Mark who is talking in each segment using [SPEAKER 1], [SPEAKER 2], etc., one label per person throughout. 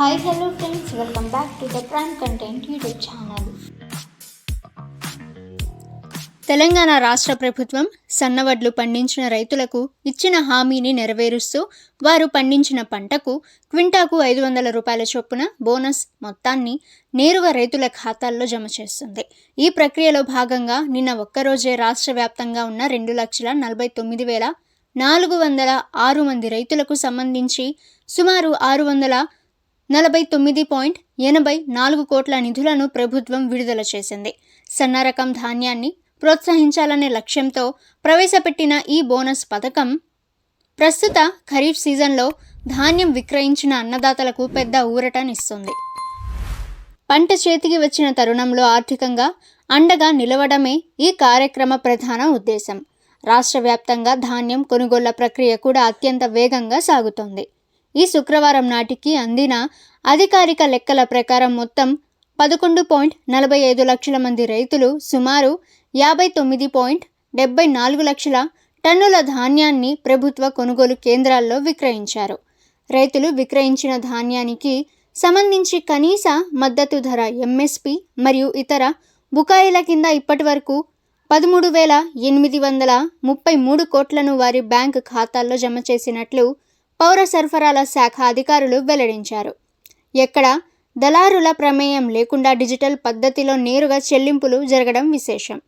[SPEAKER 1] Hi hello friends, welcome back to the prime content YouTube channel.
[SPEAKER 2] Telangana రాష్ట్ర ప్రభుత్వం సన్నవడ్లు పండించిన రైతులకు ఇచ్చిన హామీని నెరవేరుస్తూ వారు పండించిన పంటకు క్వింటాకు 500 రూపాయల చొప్పున బోనస్ మొత్తాన్ని నేరుగా రైతుల ఖాతాల్లో జమ చేస్తుంది. ఈ ప్రక్రియలో భాగంగా నిన్న ఒక్కరోజే రాష్ట్ర వ్యాప్తంగా ఉన్న 2,49,406 మంది రైతులకు సంబంధించి సుమారు 649.84 కోట్ల నిధులను ప్రభుత్వం విడుదల చేసింది. సన్న రకం ధాన్యాన్ని ప్రోత్సహించాలనే లక్ష్యంతో ప్రవేశపెట్టిన ఈ బోనస్ పథకం ప్రస్తుత ఖరీఫ్ సీజన్లో ధాన్యం విక్రయించిన అన్నదాతలకు పెద్ద ఊరటనిస్తుంది. పంట చేతికి వచ్చిన తరుణంలో ఆర్థికంగా అండగా నిలవడమే ఈ కార్యక్రమ ప్రధాన ఉద్దేశం. రాష్ట్ర వ్యాప్తంగా ధాన్యం కొనుగోళ్ల ప్రక్రియ కూడా అత్యంత వేగంగా సాగుతోంది. ఈ శుక్రవారం నాటికి అందిన అధికారిక లెక్కల ప్రకారం మొత్తం 11.45 లక్షల మంది రైతులు సుమారు 59.74 లక్షల టన్నుల ధాన్యాన్ని ప్రభుత్వ కొనుగోలు కేంద్రాల్లో విక్రయించారు. రైతులు విక్రయించిన ధాన్యానికి సంబంధించి కనీస మద్దతు ధర ఎంఎస్పి మరియు ఇతర బుకాయిల కింద ఇప్పటివరకు 13,833 కోట్లను వారి బ్యాంకు ఖాతాల్లో జమ చేసినట్లు పౌర సరఫరాల శాఖ అధికారులు వెల్లడించారు. ఎక్కడ దళారుల ప్రమేయం లేకుండా డిజిటల్ పద్ధతిలో నేరుగా చెల్లింపులు జరగడం విశేషం.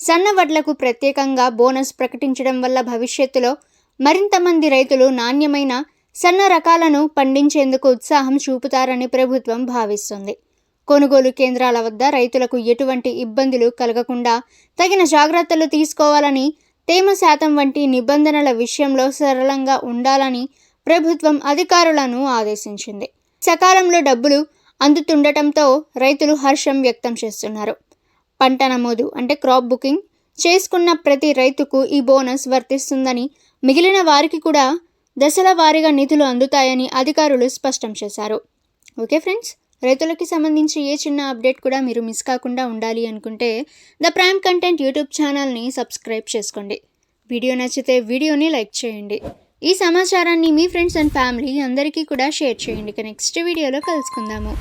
[SPEAKER 2] సన్న వడ్లకు ప్రత్యేకంగా బోనస్ ప్రకటించడం వల్ల భవిష్యత్తులో మరింత మంది రైతులు నాణ్యమైన సన్న రకాలను పండించేందుకు ఉత్సాహం చూపుతారని ప్రభుత్వం భావిస్తుంది. కొనుగోలు కేంద్రాల వద్ద రైతులకు ఎటువంటి ఇబ్బందులు కలగకుండా తగిన జాగ్రత్తలు తీసుకోవాలని, తేమ శాతం వంటి నిబంధనల విషయంలో సరళంగా ఉండాలని ప్రభుత్వం అధికారులను ఆదేశించింది. సకాలంలో డబ్బులు అందుతుండటంతో రైతులు హర్షం వ్యక్తం చేస్తున్నారు. పంట నమోదు అంటే క్రాప్ బుకింగ్ చేసుకున్న ప్రతి రైతుకు ఈ బోనస్ వర్తిస్తుందని, మిగిలిన వారికి కూడా దశల వారీగా నిధులు అందుతాయని అధికారులు స్పష్టం చేశారు. ఓకే ఫ్రెండ్స్, రైతులకి సంబంధించి ఏ చిన్న అప్డేట్ కూడా మీరు మిస్ కాకుండా ఉండాలి అనుకుంటే ద ప్రైమ్ కంటెంట్ యూట్యూబ్ ఛానల్ని సబ్స్క్రైబ్ చేసుకోండి. వీడియో నచ్చితే వీడియోని లైక్ చేయండి. ఈ సమాచారాన్ని మీ ఫ్రెండ్స్ అండ్ ఫ్యామిలీ అందరికీ కూడా షేర్ చేయండి. నెక్స్ట్ వీడియోలో కలుసుకుందాము.